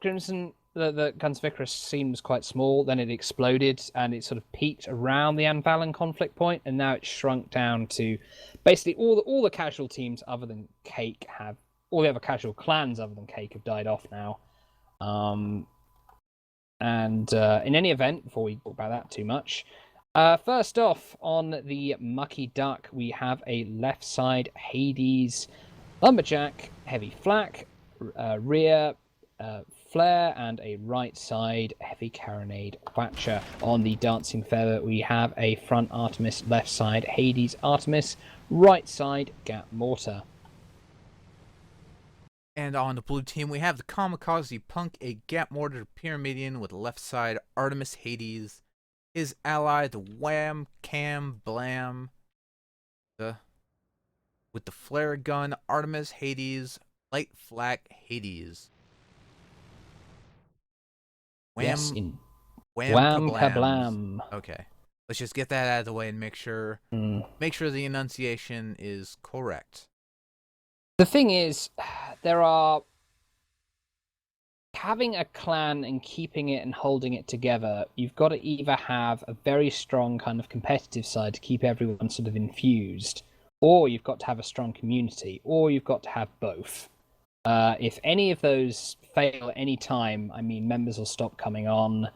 Crimson, the Guns of Icarus seems quite small. Then it exploded and it sort of peaked around the Anvalan conflict point, and now it's shrunk down to basically all the casual teams other than Cake have all the other casual clans other than Cake have died off now. And in any event, before we talk about that too much, first off on the Mucky Duck, we have a left side Hades Lumberjack, Heavy Flak, rear Flare, and a right side Heavy Carronade Watcher. On the Dancing Feather, we have a front Artemis, left side Hades Artemis, right side Gap Mortar. And on the blue team, we have the Kamikaze Punk, a Gap Mortar Pyramidian with left side Artemis Hades, his ally the Wham Cam Blam, with the flare gun Artemis Hades, light flak Hades. Wham, Yes, wham kablam. Okay, let's just get that out of the way and make sure the enunciation is correct. The thing is, there are having a clan and keeping it and holding it together. You've got to either have a very strong kind of competitive side to keep everyone sort of infused, or you've got to have a strong community, or you've got to have both. If any of those fail at any time, I mean, members will stop coming on,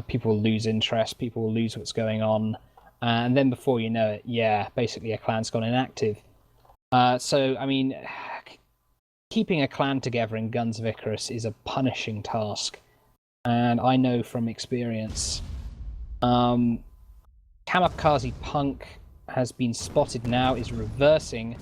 people will lose interest, people will lose what's going on, and then before you know it, yeah, basically a clan's gone inactive. So, I mean, keeping a clan together in Guns of Icarus is a punishing task. And I know from experience. Kamikaze Punk has been spotted now, is reversing.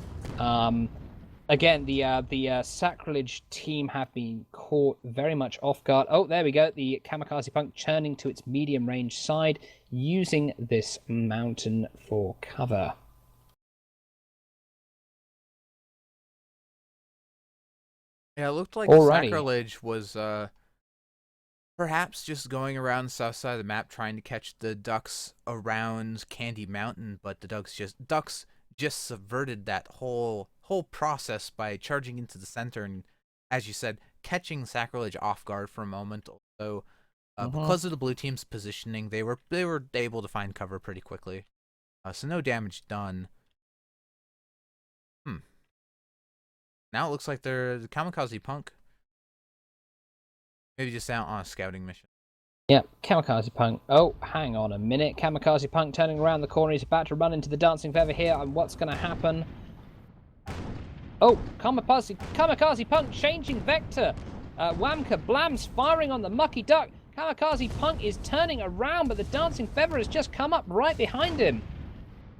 Again, the Sacrilege team have been caught very much off guard. Oh, there we go. The Kamikaze Punk turning to its medium range side, using this mountain for cover. Yeah, it looked like Alrighty. Sacrilege was perhaps just going around the south side of the map trying to catch the ducks around Candy Mountain, but the ducks just subverted that whole process by charging into the center and, as you said, catching Sacrilege off guard for a moment. Although because of the blue team's positioning, they were able to find cover pretty quickly. So no damage done. Now it looks like they're the Kamikaze Punk. Maybe just out on a scouting mission. Yep, Kamikaze Punk. Oh, hang on a minute. Kamikaze Punk turning around the corner. He's about to run into the Dancing Feather here. And what's going to happen? Oh, Kamikaze Punk changing vector. Whamka Blam's firing on the Mucky Duck. Kamikaze Punk is turning around, but the Dancing Feather has just come up right behind him.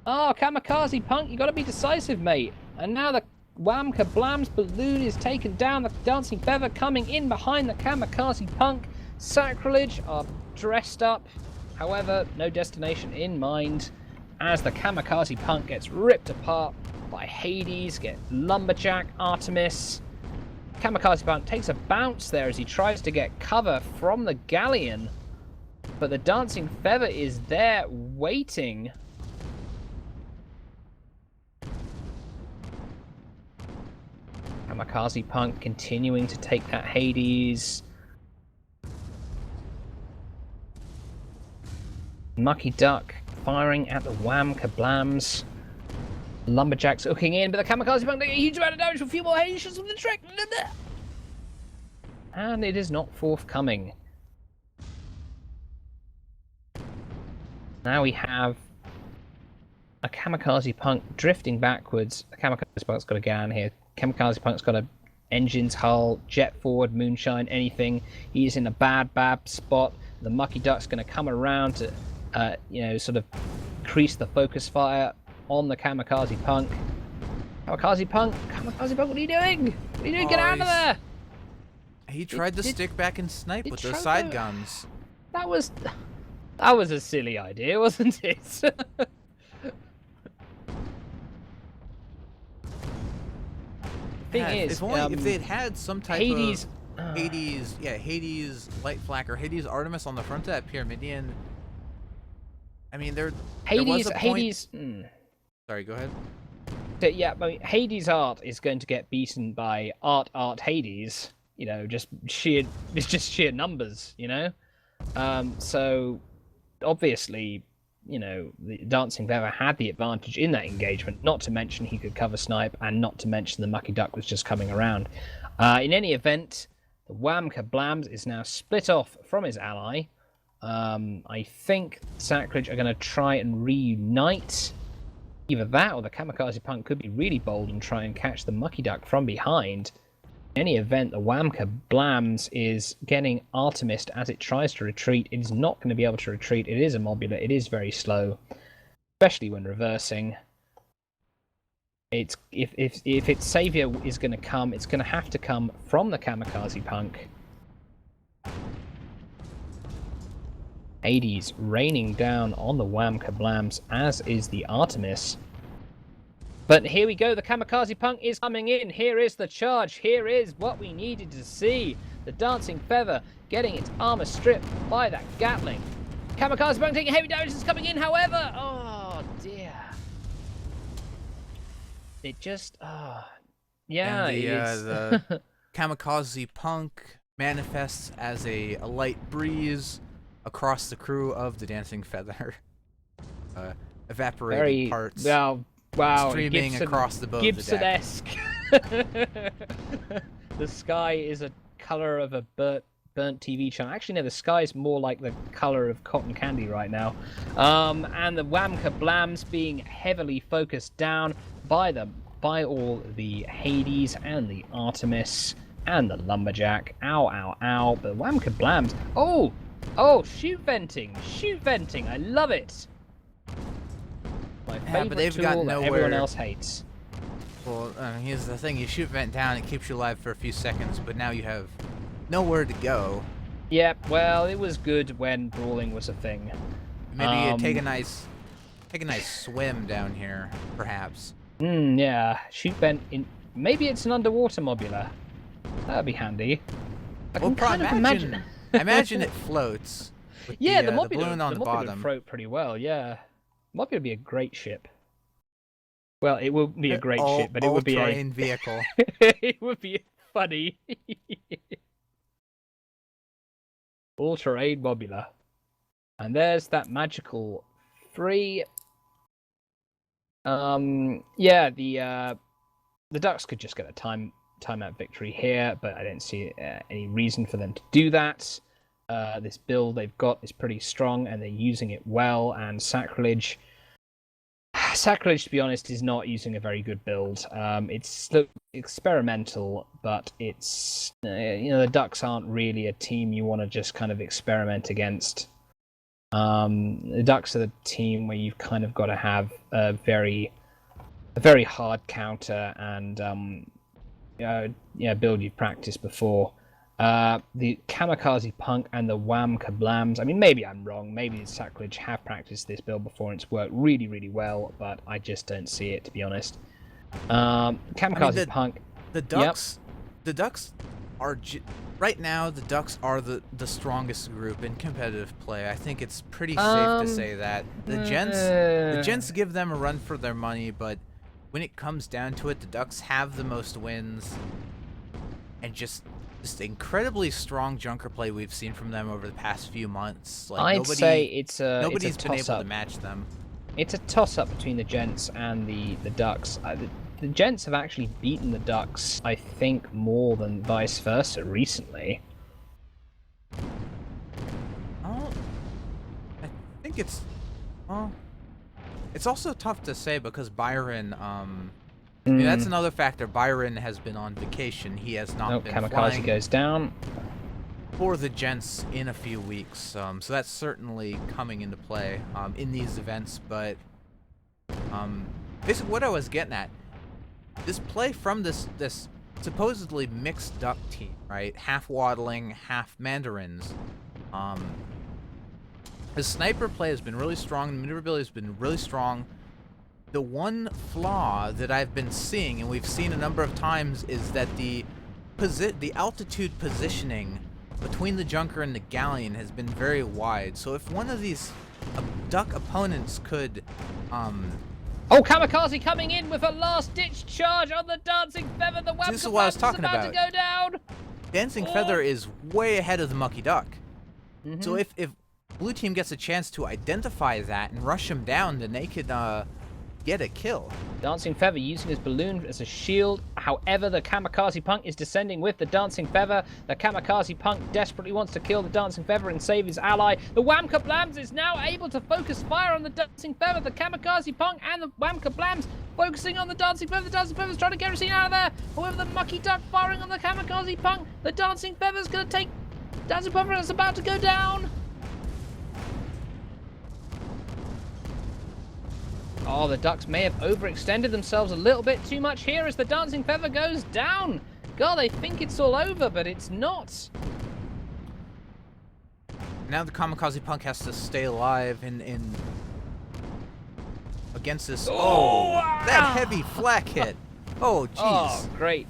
Oh, Kamikaze Punk, you got to be decisive, mate. And now the Whamka Blam's balloon is taken down. The Dancing Feather coming in behind the Kamikaze Punk. Sacrilege are dressed up. However, no destination in mind, as the Kamikaze Punk gets ripped apart by Hades, get Lumberjack, Artemis. Kamikaze Punk takes a bounce there as he tries to get cover from the Galleon. But the Dancing Feather is there waiting. Kamikaze Punk continuing to take that Hades. Mucky Duck firing at the Wham Kablams. Lumberjacks hooking in, but the Kamikaze Punk doing a huge amount of damage for a few more Hades shots with the trick. And it is not forthcoming. Now we have a Kamikaze Punk drifting backwards. The Kamikaze Punk's got a gun here. Kamikaze Punk's got a engine's hull, jet forward, moonshine, anything. He's in a bad spot. The Mucky Duck's going to come around to, sort of crease the focus fire on the Kamikaze Punk. Kamikaze Punk, what are you doing? What are you doing? Get out of there! He tried to stick back and snipe with those side guns. That was a silly idea, wasn't it? If they'd had some type of Hades light flak or Hades Artemis on the front of that Pyramidian. I mean, there was a point. Sorry, go ahead. So, yeah, I mean, Hades Art is going to get beaten by Art Hades. it's just sheer numbers, So obviously, the Dancing Feather had the advantage in that engagement, not to mention he could cover snipe, and not to mention the Mucky Duck was just coming around. In any event, the Wham Kablams is now split off from his ally. I think Sacrilege are going to try and reunite. Either that or the Kamikaze Punk could be really bold and try and catch the Mucky Duck from behind. In any event, the Wham Kablams is getting Artemis as it tries to retreat. It is not going to be able to retreat. It is a Mobula. It is very slow, especially when reversing. If its savior is going to come, it's going to have to come from the Kamikaze Punk. Hades raining down on the Wham Kablams, as is the Artemis. But here we go, the Kamikaze Punk is coming in. Here is the charge. Here is what we needed to see. The Dancing Feather getting its armor stripped by that Gatling. Kamikaze Punk taking heavy damage is coming in, however. Oh, dear. It just, yeah. And the Kamikaze Punk manifests as a light breeze across the crew of the Dancing Feather. Evaporating parts. Wow, streaming across the boat. Gibson-esque. The sky is a color of a burnt TV channel. Actually, no, the sky is more like the color of cotton candy right now. And the Wham Kablams being heavily focused down by all the Hades and the Artemis and the Lumberjack. Ow, ow, ow. But the Wham Kablams. Oh, shoot venting. I love it. My favorite tool that everyone else hates. Well, here's the thing: you shoot vent down, it keeps you alive for a few seconds, but now you have nowhere to go. Yep. Well, it was good when brawling was a thing. Maybe you take a nice swim down here, perhaps. Yeah. Shoot vent in. Maybe it's an underwater Mobula. That'd be handy. I can kind of imagine. I imagine it floats. Yeah, the balloon on the bottom would float pretty well. Yeah. Mobula would be a great ship. Well, it will be a great ship, but it would be a vehicle. It would be funny. All-terrain Mobula. And there's that magical free. Yeah, the Ducks could just get a timeout victory here, but I don't see any reason for them to do that. This build they've got is pretty strong, and they're using it well. And Sacrilege, to be honest, is not using a very good build. It's experimental, but it's the Ducks aren't really a team you want to just kind of experiment against. The Ducks are the team where you've kind of got to have a very hard counter and build you've practiced before. The Kamikaze Punk and the Wham Kablams. I mean, maybe I'm wrong. Maybe the Sacrilege have practiced this build before and it's worked really, really well, but I just don't see it, to be honest. Kamikaze Punk. The Ducks. Yep. The Ducks are right now. The Ducks are the strongest group in competitive play. I think it's pretty safe to say that the Gents give them a run for their money, but when it comes down to it, the Ducks have the most wins, and just incredibly strong junker play we've seen from them over the past few months. Like, I'd say nobody's it's been able to match them. It's a toss-up between the Gents and the Ducks. The Gents have actually beaten the Ducks, I think, more than vice versa recently. Oh, I think it's... Well, it's also tough to say because Byron... I mean, that's another factor. Byron has been on vacation. He has not been Kamikaze flying goes down. For the Gents in a few weeks. So that's certainly coming into play in these events. But basically what I was getting at, this play from this supposedly mixed duck team, right? Half waddling, half mandarins. The sniper play has been really strong. The maneuverability has been really strong. The one flaw that I've been seeing, and we've seen a number of times, is that the altitude positioning between the Junker and the Galleon has been very wide. So if one of these duck opponents could... Oh, Kamikaze coming in with a last-ditch charge on the Dancing Feather. The Wham Kablams is about to go down. Dancing Feather is way ahead of the Mucky Duck. So Mm-hmm. if blue team gets a chance to identify that and rush him down, then they could get a kill. Dancing Feather using his balloon as a shield. However, the Kamikaze Punk is descending with the Dancing Feather. The Kamikaze Punk desperately wants to kill the Dancing Feather and save his ally. The Wham Kablams is now able to focus fire on the Dancing Feather. The Kamikaze Punk and the Wham Kablams focusing on the Dancing Feather. The Dancing Feather's trying to get Racine out of there. However, the Mucky Duck firing on the Kamikaze Punk. The Dancing Feather's going to take... Dancing Feather is about to go down. Oh, the Ducks may have overextended themselves a little bit too much here as the Dancing Feather goes down. God, they think it's all over, but it's not. Now the Kamikaze Punk has to stay alive in against this. Oh, that heavy flak hit. Oh, jeez. Oh, great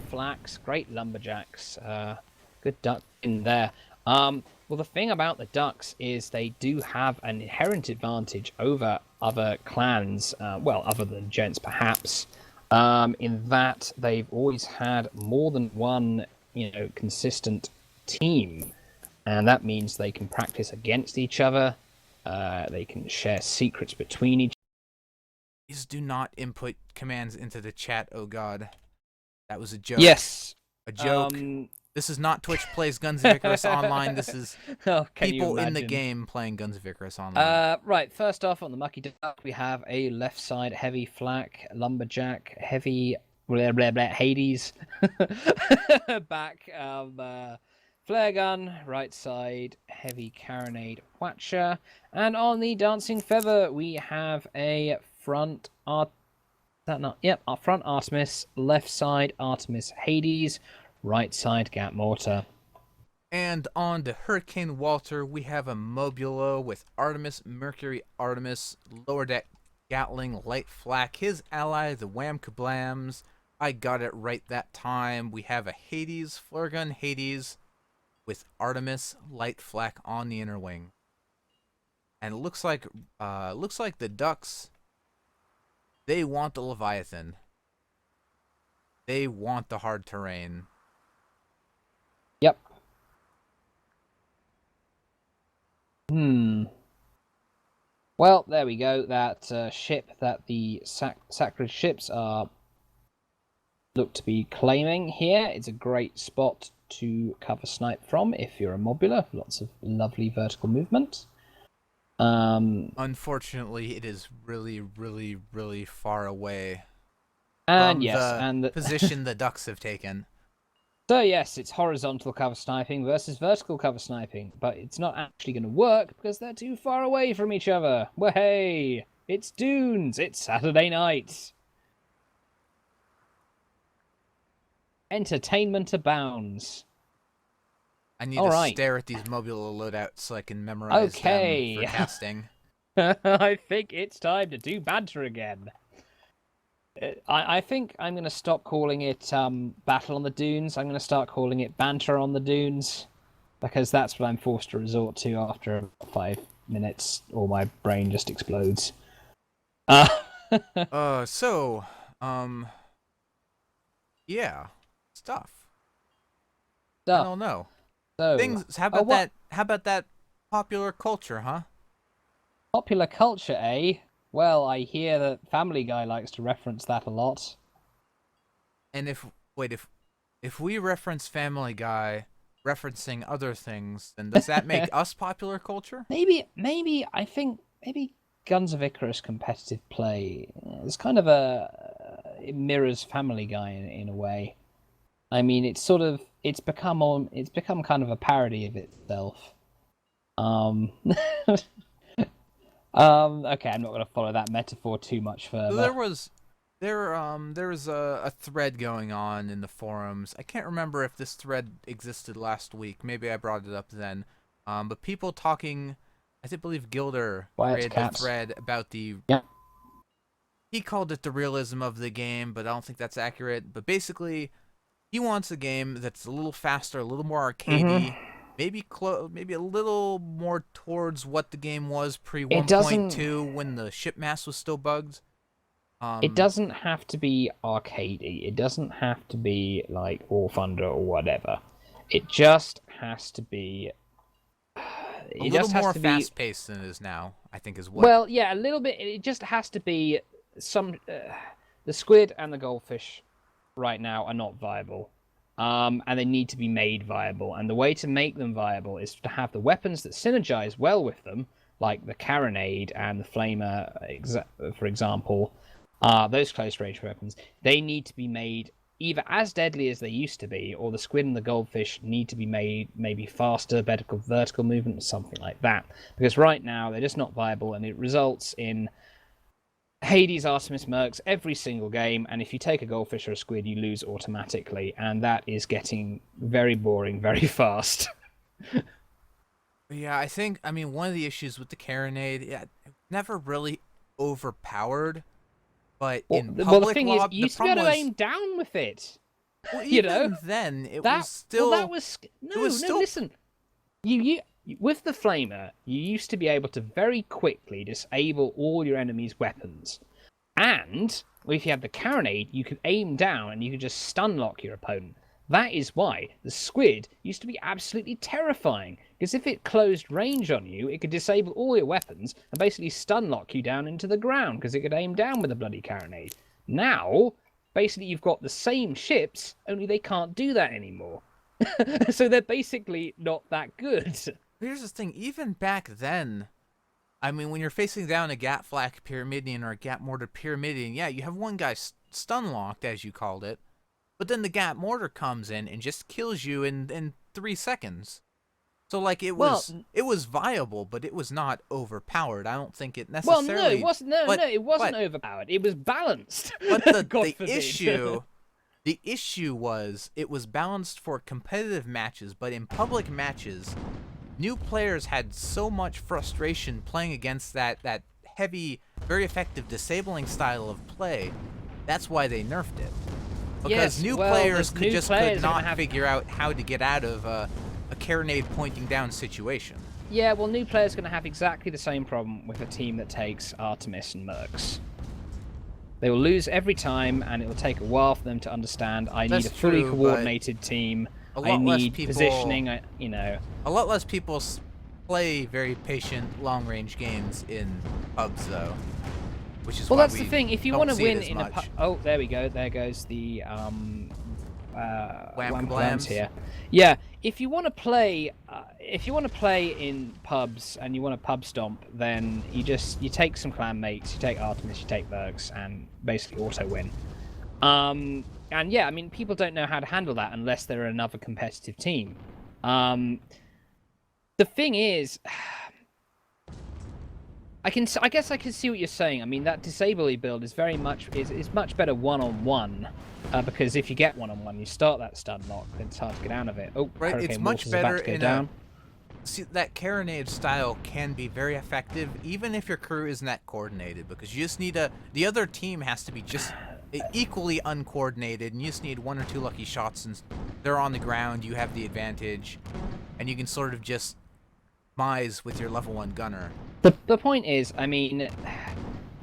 flax, great lumberjacks. Good duck in there. Well, the thing about the Ducks is they do have an inherent advantage over other clans, well, other than Gents perhaps, in that they've always had more than one, consistent team, and that means they can practice against each other. They can share secrets between each. Please do not input commands into the chat. Oh God, that was a joke. Yes, a joke. This is not Twitch Plays Guns of Icarus Online. This is people in the game playing Guns of Icarus Online. Right, first off, on the Mucky Duck, we have a left side heavy flak, lumberjack, heavy Hades, back, flare gun, right side heavy carronade Watcher, and on the Dancing Feather, we have a front front Artemis, left side Artemis Hades, right side Gat Mortar. And on the Hurricane Walter, we have a Mobulo with Artemis, Mercury, Artemis, lower deck Gatling, light flak. His ally, the Wham Kablams. I got it right that time. We have a Hades, flare gun Hades, with Artemis, light flak on the inner wing. And it looks like the Ducks, they want the Leviathan. They want the hard terrain. Yep. Well, there we go. That ship that the Sacrilege ships look to be claiming here. It's a great spot to cover snipe from if you're a mobular. Lots of lovely vertical movement. Unfortunately, it is really, really, really far away and from yes, the position the Ducks have taken. So yes, it's horizontal cover sniping versus vertical cover sniping, but it's not actually going to work because they're too far away from each other. Well, hey, it's Dunes. It's Saturday night. Entertainment abounds. I need to stare at these mobile loadouts so I can memorize them for casting. I think it's time to do banter again. I think I'm going to stop calling it Battle on the Dunes. I'm going to start calling it Banter on the Dunes, because that's what I'm forced to resort to after 5 minutes, or my brain just explodes. Yeah. Stuff. I don't know. So, things. How about that? How about that popular culture, huh? Popular culture, eh? Well, I hear that Family Guy likes to reference that a lot. And if we reference Family Guy referencing other things, then does that make us popular culture? Maybe I think maybe Guns of Icarus competitive play is kind of it mirrors Family Guy in a way. I mean, it's become kind of a parody of itself. Okay, I'm not going to follow that metaphor too much further. There was a thread going on in the forums. I can't remember if this thread existed last week. Maybe I brought it up then. But people talking, I believe Gilder created a thread about the. Yeah. He called it the realism of the game, but I don't think that's accurate. But basically, he wants a game that's a little faster, a little more arcadey. Maybe maybe a little more towards what the game was pre 1.2 when the ship mass was still bugged. It Um, doesn't have to be arcadey. It doesn't have to be like War Thunder or whatever. It just has to be. a It little just has more to be. fast paced than it is now, I think, is what. Well, yeah, a little bit. It just has to be some. The squid and the goldfish right now are not viable. And they need to be made viable. And the way to make them viable is to have the weapons that synergize well with them, like the carronade and the flamer, for example, those close range weapons. They need to be made either as deadly as they used to be, or the squid and the goldfish need to be made maybe faster, better vertical movement, or something like that. Because right now they're just not viable, and it results in Hades, Artemis, Mercs every single game, and if you take a goldfish or a squid, you lose automatically, and that is getting very boring very fast. Yeah, I think. I mean, one of the issues with the carronade, yeah, it never really overpowered. But in Well, the public thing is, lob, you the used to be problem able to was, aim down with it. well, You know even then, it was that. Well, that still, was it no, was no. still. Listen, you with the flamer, you used to be able to very quickly disable all your enemy's weapons. And if you had the carronade, you could aim down and you could just stun lock your opponent. That is why the squid used to be absolutely terrifying, because if it closed range on you, it could disable all your weapons and basically stun lock you down into the ground, because it could aim down with a bloody carronade. Now, basically, you've got the same ships, only they can't do that anymore. So they're basically not that good. Here's the thing. Even back then, I mean, when you're facing down a Gat Flak Pyramidian or a Gat Mortar Pyramidian, yeah, you have one guy stun locked, as you called it, but then the Gat Mortar comes in and just kills you in 3 seconds. So like Well, it was viable, but it was not overpowered. I don't think it well, no, it necessarily. wasn't. No, But no, it wasn't but overpowered. It was balanced. but God the forbid. issue the issue was it was balanced for competitive matches, but in public matches, new players had so much frustration playing against that heavy, very effective disabling style of play. That's why they nerfed it. Because Yes, new well, players new could players are gonna not have. figure out how to get out of a carronade pointing down situation. Yeah, well, new players are going to have exactly the same problem with a team that takes Artemis and Mercs. They will lose every time, and it will take a while for them to understand. I need That's a fully true, but coordinated team. a I lot less need people positioning. a lot less people play very patient long range games in pubs though, which is Well, why that's we the thing. If you don't want to see it win as in much. oh, there we go. There goes the Wham Wham-Kablams kablams. here. Yeah, if you want to play, in pubs and you want to pub stomp, then you take some clan mates, you take Artemis, you take Mercs, and basically auto win. And yeah, I mean, people don't know how to handle that unless they're another competitive team. The thing is, I guess I can see what you're saying. I mean, that disable build is is much better one-on-one, because if you get one-on-one, you start that stun lock, then it's hard to get out of it. Oh, Right, it's Hurricane much Wolf is about better to go in down. See, that carronade style can be very effective even if your crew isn't that coordinated, because you just need the other team has to be just equally uncoordinated, and you just need one or two lucky shots and they're on the ground, you have the advantage, and you can sort of just mise with your level 1 gunner. The point is, I mean,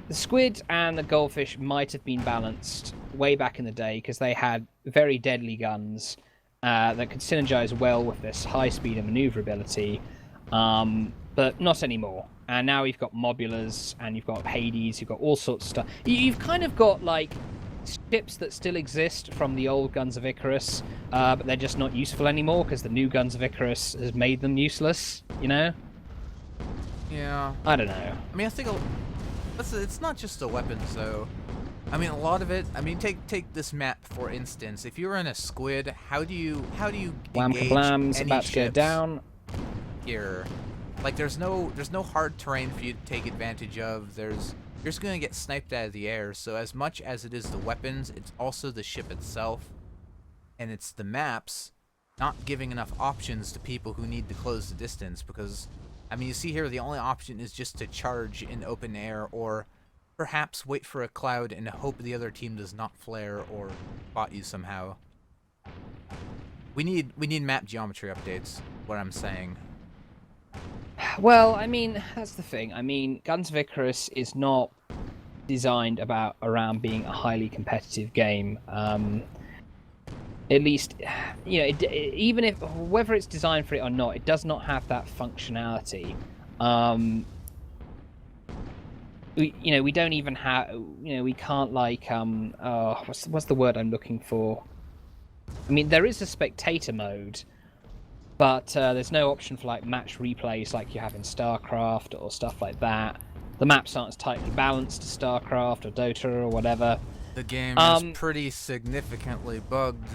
the squid and the goldfish might have been balanced way back in the day because they had very deadly guns that could synergize well with this high speed and maneuverability, but not anymore. And now you've got mobulas and you've got Hades, you've got all sorts of stuff. You've kind of got like ships that still exist from the old Guns of Icarus, but they're just not useful anymore because the new Guns of Icarus has made them useless, you know? Yeah. I don't know. I mean, I think it's not just the weapons, though. I mean, a lot of it. I mean, take this map for instance. If you're in a squid, how do you Wham engage Kablam's any about to go ships down. here? Like, there's no hard terrain for you to take advantage of. You're just gonna get sniped out of the air. So as much as it is the weapons, it's also the ship itself, and it's the maps not giving enough options to people who need to close the distance, because I mean, you see here the only option is just to charge in open air, or perhaps wait for a cloud and hope the other team does not flare or spot you somehow. We need map geometry updates, what I'm saying. Well, I mean, that's the thing. I mean, Guns of Icarus is not designed around being a highly competitive game. At least, even if whether it's designed for it or not, it does not have that functionality. We don't even have, we can't what's the word I'm looking for? I mean, there is a spectator mode, but there's no option for like match replays like you have in StarCraft or stuff like that. The maps aren't as tightly balanced as StarCraft or Dota or whatever. The game is pretty significantly bugged.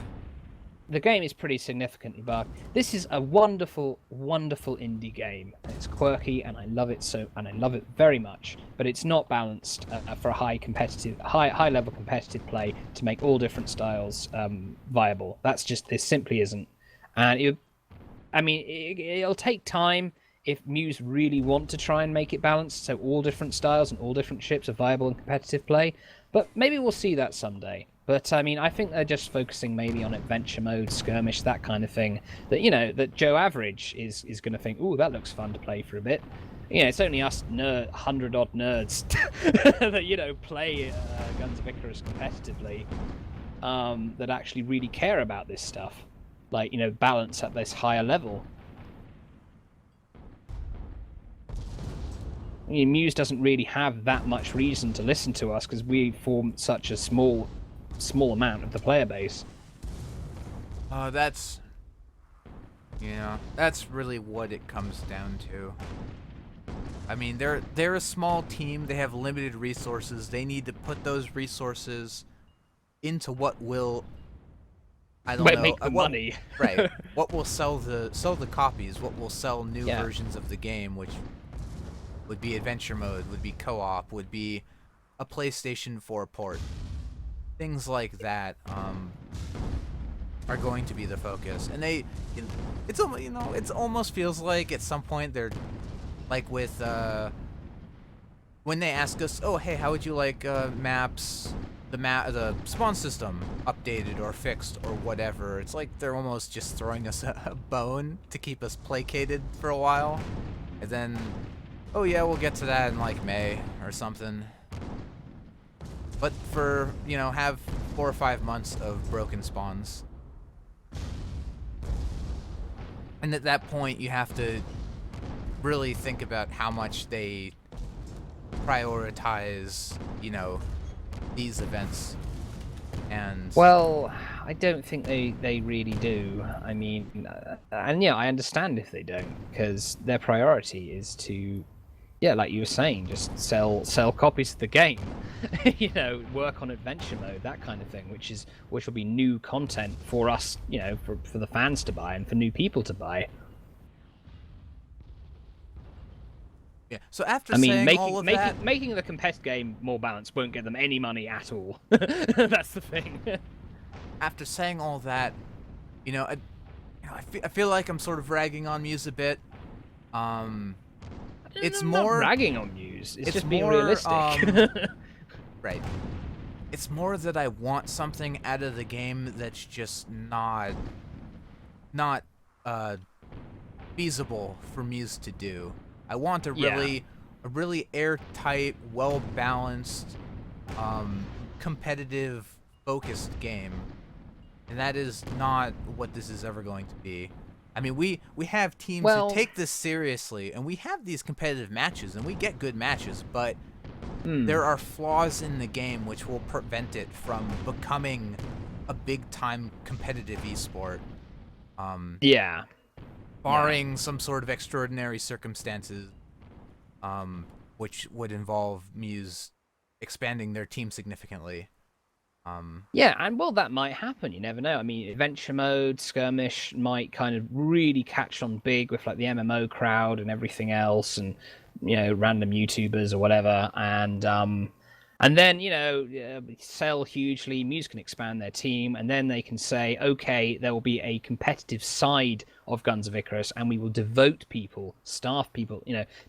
The game is pretty significantly bugged. This is a wonderful, wonderful indie game. It's quirky, and I love it and I love it very much. But it's not balanced for a high level competitive play to make all different styles viable. There simply isn't. And it'll take time if Muse really want to try and make it balanced, so all different styles and all different ships are viable in competitive play. But maybe we'll see that someday. But I think they're just focusing mainly on adventure mode, skirmish, that kind of thing. That Joe Average is going to think, "Ooh, that looks fun to play for a bit." It's only us 100-odd nerds that play Guns of Icarus competitively that actually really care about this stuff, like balance at this higher level. Muse doesn't really have that much reason to listen to us because we form such a small amount of the player base. That's really what it comes down to. I mean, they're a small team. They have limited resources. They need to put those resources into what will, make the money. Right. What will sell the copies? What will sell new versions of the game? Which would be adventure mode, would be co-op, would be a PlayStation 4 port. Things like that are going to be the focus, and it almost feels like at some point they're like with when they ask us, oh hey, how would you like maps, the spawn system updated or fixed or whatever. It's like they're almost just throwing us a bone to keep us placated for a while, and then oh yeah, we'll get to that in like May or something. But for, have 4 or 5 months of broken spawns. And at that point, you have to really think about how much they prioritize, these events. And well, I don't think they really do. I mean, I understand if they don't, because their priority is to, like you were saying, just sell copies of the game. Work on adventure mode, that kind of thing, which will be new content for us, for the fans to buy and for new people to buy. Yeah. So after saying all of that, making the competitive game more balanced won't get them any money at all. That's the thing. After saying all that, I feel like I'm sort of ragging on Muse a bit. It's more not ragging on Muse. It's just being realistic. Right. It's more that I want something out of the game that's just not feasible for Muse to do. I want a really airtight, well-balanced, competitive, focused game. And that is not what this is ever going to be. I mean, we have teams who take this seriously, and we have these competitive matches, and we get good matches, but there are flaws in the game which will prevent it from becoming a big-time competitive esport. Barring some sort of extraordinary circumstances, which would involve Muse expanding their team significantly. And that might happen. You never know. I mean, adventure mode, skirmish might kind of really catch on big with like the MMO crowd and everything else, and random YouTubers or whatever, and then sell hugely. Muse can expand their team, and then they can say, okay, there will be a competitive side of Guns of Icarus, and we will devote staff people,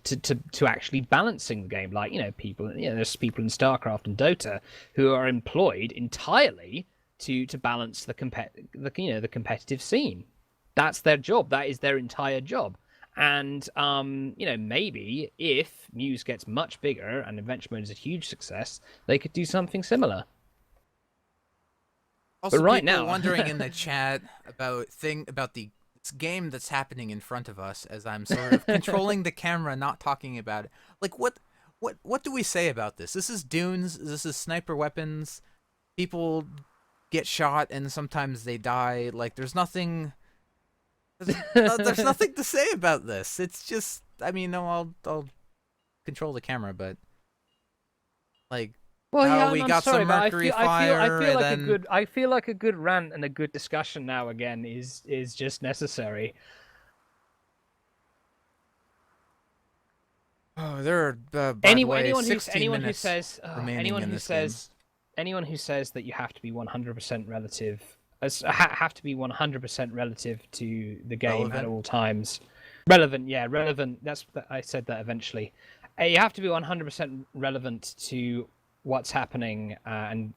to actually balancing the game. Like, people, there's people in StarCraft and Dota who are employed entirely to balance the competitive scene. That's their job. That is their entire job. And maybe if Muse gets much bigger and Adventure Mode is a huge success, they could do something similar. Also, But right people now, wondering in the chat about the game that's happening in front of us as I'm sort of controlling the camera, not talking about it. Like, what do we say about this? This is Dunes. This is sniper weapons. People get shot and sometimes they die. Like, there's nothing. There's nothing to say about this. It's just, I mean, no, I'll control the camera, but like, well, yeah, we I'm got sorry, some but mercury fire, I feel like a good rant and a good discussion now again is just necessary. Oh, there are, by the way, Anyone 16 minutes remaining in this game. Anyone who says that you have to be 100% relative, have to be 100% relative to the game Relevant? at all times. Relevant, yeah, relevant. I said that eventually. You have to be 100% relevant to what's happening and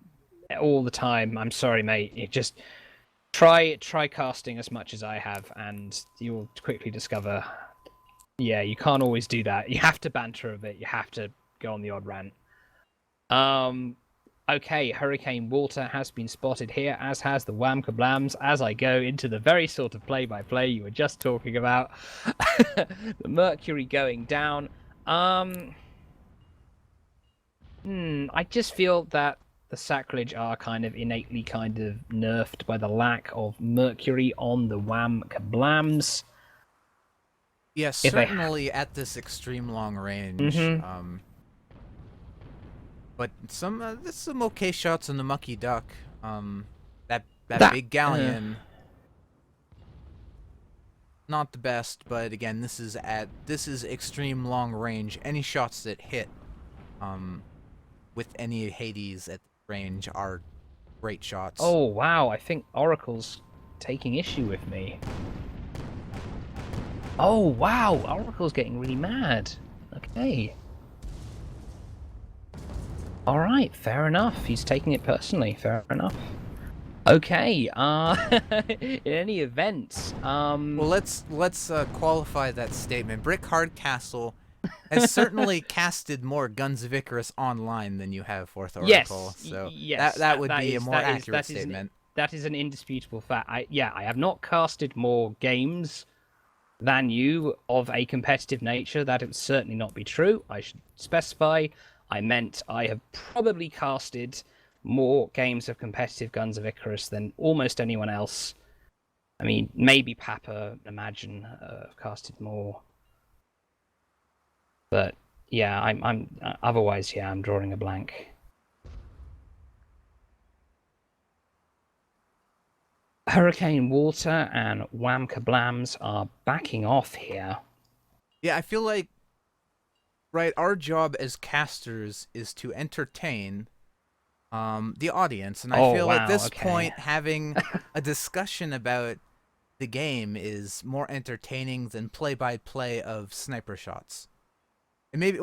all the time. I'm sorry, mate. It just try casting as much as I have, and you'll quickly discover. Yeah, you can't always do that. You have to banter a bit. You have to go on the odd rant. Okay, Hurricane Walter has been spotted here, as has the Wham Kablams, as I go into the very sort of play-by-play you were just talking about. The Mercury going down. I just feel that the Sacrilege are kind of innately kind of nerfed by the lack of Mercury on the Wham Kablams. Yes, certainly at this extreme long range. But there's some okay shots on the Mucky Duck. That big galleon, not the best, but again, this is extreme long range. Any shots that hit, with any Hades at range are great shots. Oh wow, I think Oracle's taking issue with me. Oh wow, Oracle's getting really mad. Okay. All right, fair enough. He's taking it personally. Fair enough. Okay. In any event, well, let's qualify that statement. Brick Hardcastle has certainly casted more Guns of Icarus online than you have Fourth Oracle. Yes. So yes. that would be a more accurate statement. That is an indisputable fact. I have not casted more games than you of a competitive nature. That would certainly not be true. I should specify. I meant I have probably casted more games of competitive Guns of Icarus than almost anyone else. I mean, maybe Papa, Imagine, casted more. But yeah, I'm otherwise, yeah, I'm drawing a blank. Hurricane Water and Wham Kablams are backing off here. Yeah, I feel like, right, our job as casters is to entertain the audience, and I feel at this point having a discussion about the game is more entertaining than play-by-play of sniper shots. And maybe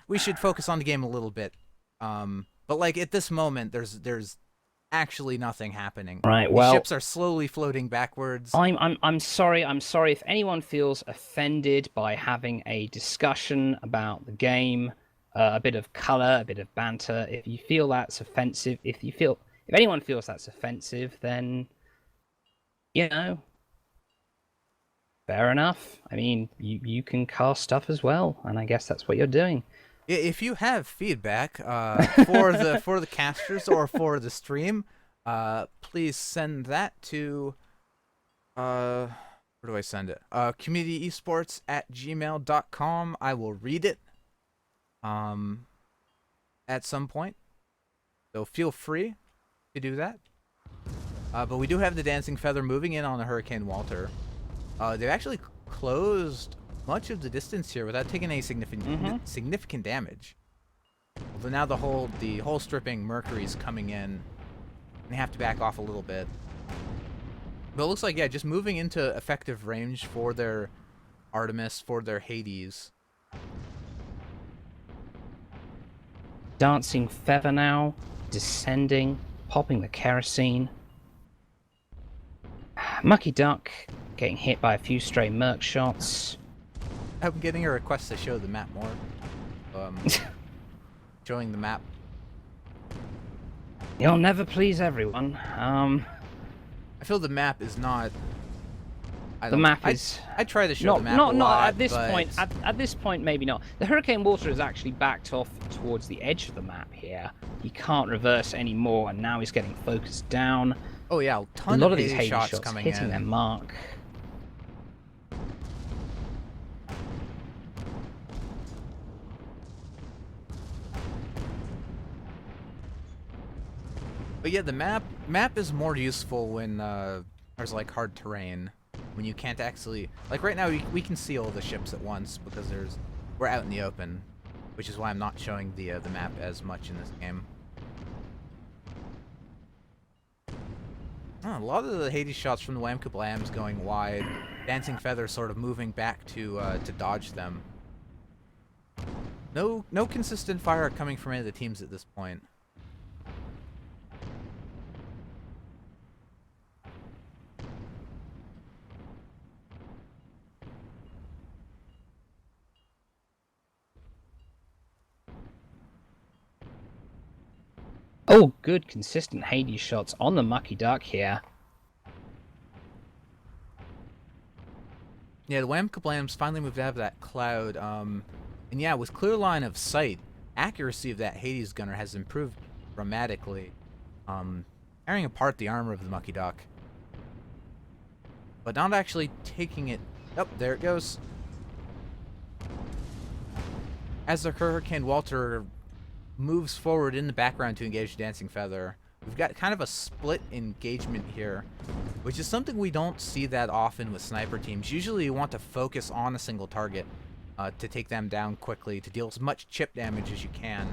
we should focus on the game a little bit. But like at this moment, there's actually nothing happening. Right. Well, the ships are slowly floating backwards. I'm sorry. I'm sorry if anyone feels offended by having a discussion about the game, a bit of color, a bit of banter. If you feel that's offensive, if anyone feels that's offensive, then fair enough. I mean, you can cast stuff as well, and I guess that's what you're doing. If you have feedback for the casters or for the stream, please send that to where do I send it? communityesports@gmail.com. I will read it at some point. So feel free to do that. But we do have the Dancing Feather moving in on the Hurricane Walter. They've actually closed much of the distance here without taking any significant damage. Although now the whole stripping Mercury's coming in, and they have to back off a little bit. But it looks like, yeah, just moving into effective range for their Artemis, for their Hades. Dancing Feather now, descending, popping the kerosene. Mucky Duck getting hit by a few stray Merc shots. I'm getting a request to show the map more. Showing the map. You'll never please everyone. I feel the map is not. The map is. I try to show the map a lot, not at this but... point. At this point, maybe not. The hurricane water is actually backed off towards the edge of the map here. He can't reverse anymore, and now he's getting focused down. Oh yeah, A lot of these Hades Hades shots coming hitting in. their mark. But yeah, the map is more useful when there's like hard terrain. When you can't actually, like right now we can see all the ships at once because we're out in the open, which is why I'm not showing the map as much in this game. Oh, a lot of the Hades shots from the Wham Kablams going wide, Dancing Feather sort of moving back to dodge them. No consistent fire coming from any of the teams at this point. Oh, good, consistent Hades shots on the Mucky Duck here. Yeah, the Wham Kablams finally moved out of that cloud. And yeah, with clear line of sight, accuracy of that Hades gunner has improved dramatically. Tearing apart the armor of the Mucky Duck. But not actually taking it... Oh, there it goes. As the Hurricane Walter moves forward in the background to engage Dancing Feather, we've got kind of a split engagement here, which is something we don't see that often with sniper teams. Usually you want to focus on a single target to take them down quickly, to deal as much chip damage as you can.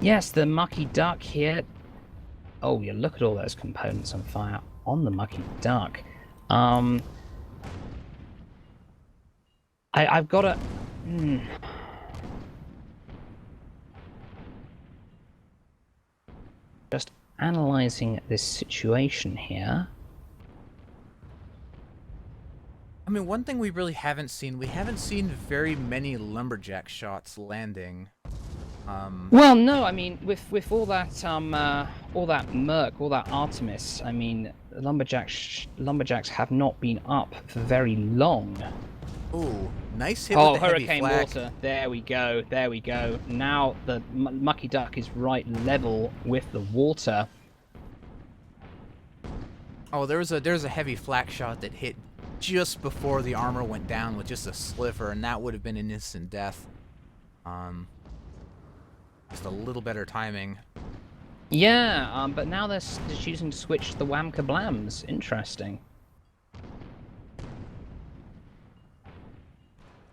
Yes, the Mucky Duck here. Oh, yeah, look at all those components on fire on the Mucky Duck. I've got to... Just analysing this situation here. I mean, one thing we really haven't seen, we haven't seen very many lumberjack shots landing. Well, no, I mean, with all that Merc, all that Artemis, I mean, lumberjacks have not been up for very long. Ooh, nice hit Oh, with the hurricane heavy flak. water! There we go, there we go. Now the Mucky Duck is right level with the water. Oh, there's a heavy flak shot that hit just before the armor went down with just a sliver, and that would have been an instant death. Just a little better timing. Yeah, but now they're choosing to switch to the Wham Kablams. Interesting.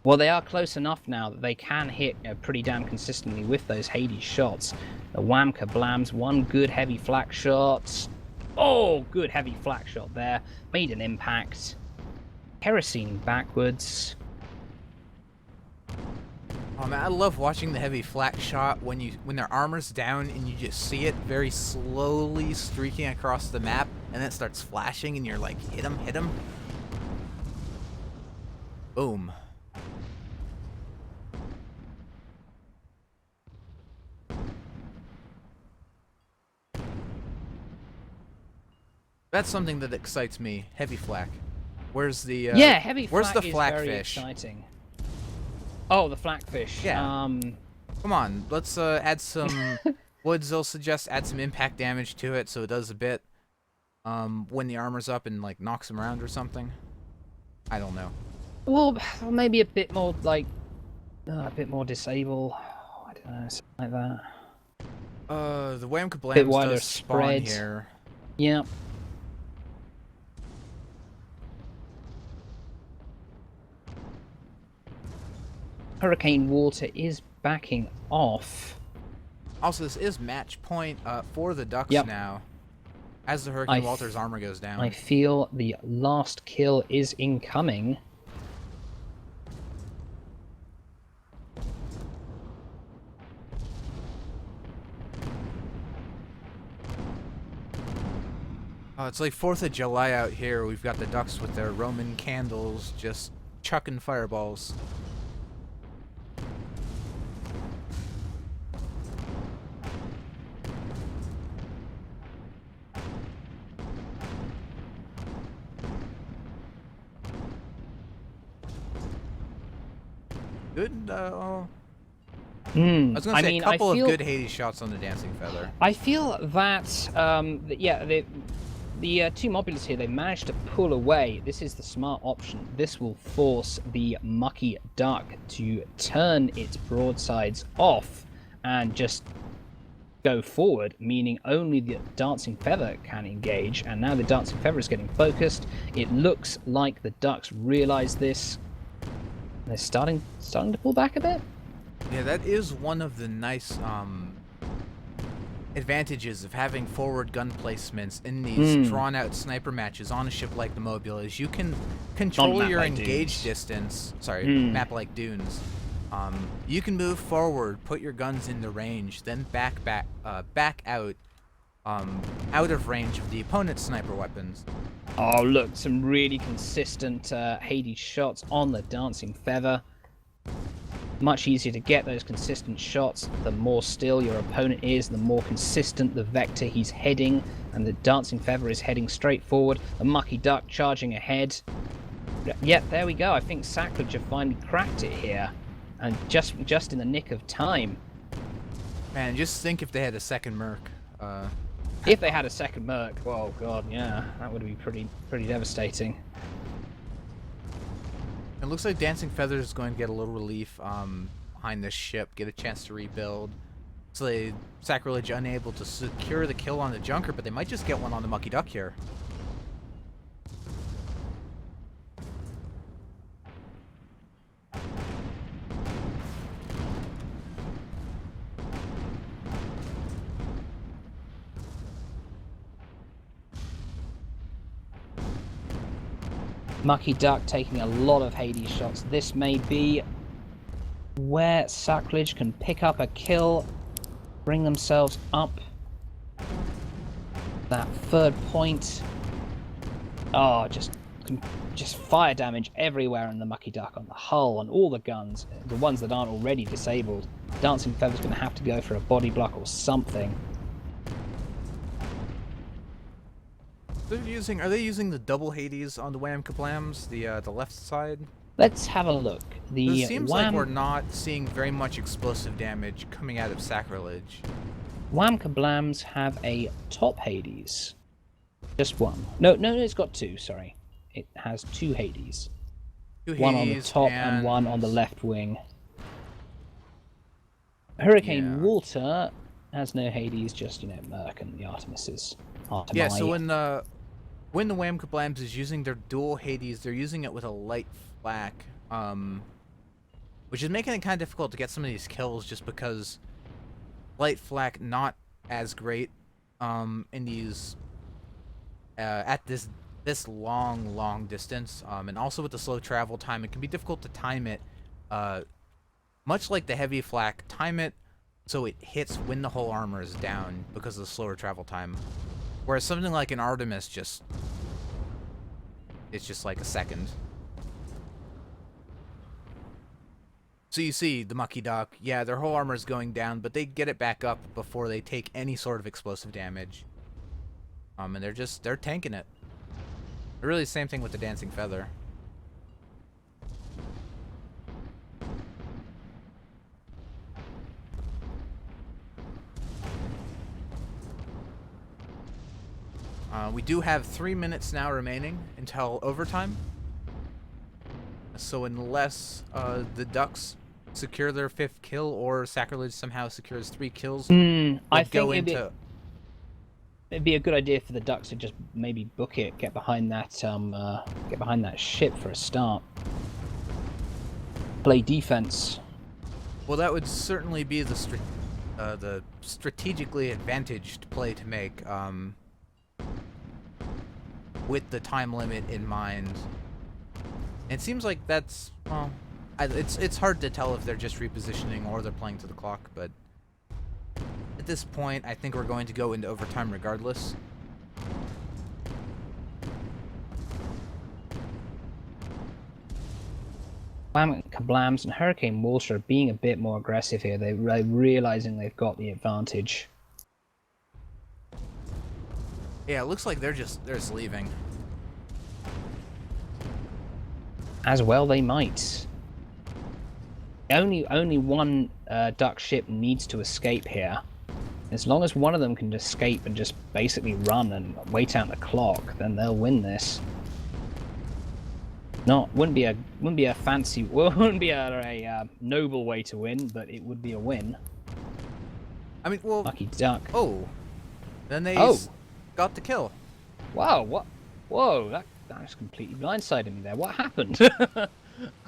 Well, they are close enough now that they can hit pretty damn consistently with those Hades shots. The Wham Kablams, one good heavy flak shot. Oh, good heavy flak shot there. Made an impact. Kerosene backwards. Oh man, I love watching the heavy flak shot when their armor's down and you just see it very slowly streaking across the map, and then it starts flashing and you're like, hit him, hit him. Boom. That's something that excites me. Heavy flak. Where's the yeah, heavy where's flak the is flakfish? very exciting. Oh, the flakfish. Yeah. Come on, let's add some woods. They'll suggest add some impact damage to it so it does a bit when the armor's up and like knocks them around or something. I don't know. Well, maybe a bit more like a bit more disable. I don't know, something like that. The Wham Kablams Bit wider does spawn spread. here. Yeah. Hurricane water is backing off. Also, this is match point for the Ducks Yep. now. As the Hurricane Walter's armor goes down. I feel the last kill is incoming. Oh, it's like 4th of July out here. We've got the Ducks with their Roman candles just chucking fireballs. Good. I was gonna say a couple of good Hades shots on the Dancing Feather. I feel that, yeah, the two modules here, they managed to pull away. This is the smart option. This will force the Mucky Duck to turn its broadsides off and just go forward, meaning only the Dancing Feather can engage. And now the Dancing Feather is getting focused. It looks like the Ducks realize this. They're starting to pull back a bit. Yeah, that is one of the nice advantages of having forward gun placements in these drawn-out sniper matches on a ship like the Mobile. Is you can control your engage distance. Sorry, map like Dunes. You can move forward, put your guns in the range, then back out of range of the opponent's sniper weapons. Oh, look, some really consistent Hades shots on the Dancing Feather. Much easier to get those consistent shots. The more still your opponent is, the more consistent the vector he's heading. And the Dancing Feather is heading straight forward. The Mucky Duck charging ahead. Yep, there we go. I think Sacrilege have finally cracked it here. And just in the nick of time. Man, just think if they had a second Merc. If they had a second Merc, oh god, yeah, that would be pretty devastating. It looks like Dancing Feather is going to get a little relief behind this ship, get a chance to rebuild. So Sacrilege unable to secure the kill on the Junker, but they might just get one on the Mucky Duck here. Mucky Duck taking a lot of Hades shots. This may be where Sacrilege can pick up a kill, bring themselves up that third point. Oh, just fire damage everywhere on the Mucky Duck, on the hull, on all the guns, the ones that aren't already disabled. Dancing Feather's going to have to go for a body block or something. Are they using the double Hades on the Wham Kablams, the left side? Let's have a look. It seems like we're not seeing very much explosive damage coming out of Sacrilege. Wham Kablams have a top Hades. Just one. No, it's got two, sorry. It has two Hades. One on the top and one on the left wing. Hurricane Water has no Hades, just, Merc and the Artemises. Yeah, so when the Wham Kablams is using their dual Hades, they're using it with a light flak, which is making it kind of difficult to get some of these kills just because light flak not as great in these at this long distance, and also with the slow travel time, it can be difficult to time it. Much like the heavy flak, time it so it hits when the whole armor is down because of the slower travel time. Whereas something like an Artemis it's just like a second. So you see the Mucky Duck, yeah, their whole armor is going down, but they get it back up before they take any sort of explosive damage. And they're tanking it. Really the same thing with the Dancing Feather. We do have 3 minutes now remaining until overtime. So unless the Ducks secure their 5th kill or Sacrilege somehow secures 3 kills, I think it'd be a good idea for the Ducks to just maybe book it, get behind that ship for a start. Play defense. Well, that would certainly be the strategically advantaged play to make. With the time limit in mind. It seems like that's, well, it's hard to tell if they're just repositioning or they're playing to the clock, but at this point, I think we're going to go into overtime regardless. Blam, Kablams and Hurricane Water are being a bit more aggressive here. They're realizing they've got the advantage. Yeah, it looks like they're just leaving. As well they might. Only one duck ship needs to escape here. As long as one of them can escape and just basically run and wait out the clock, then they'll win this. Wouldn't be a fancy, well, wouldn't be a noble way to win, but it would be a win. I mean, well, Lucky duck. Oh, then they got the kill. Wow, what? Whoa, that just completely blindsided me there. What happened?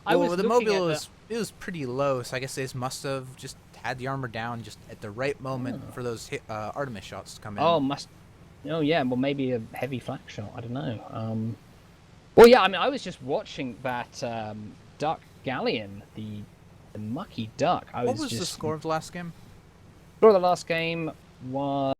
Well, the mobile was pretty low, so I guess they just must have just had the armor down just at the right moment for those Artemis shots to come in. Oh yeah, well maybe a heavy flak shot. I don't know. Well, yeah, I mean, I was just watching that duck galleon, the mucky duck. What was the score of the last game? Score of the last game was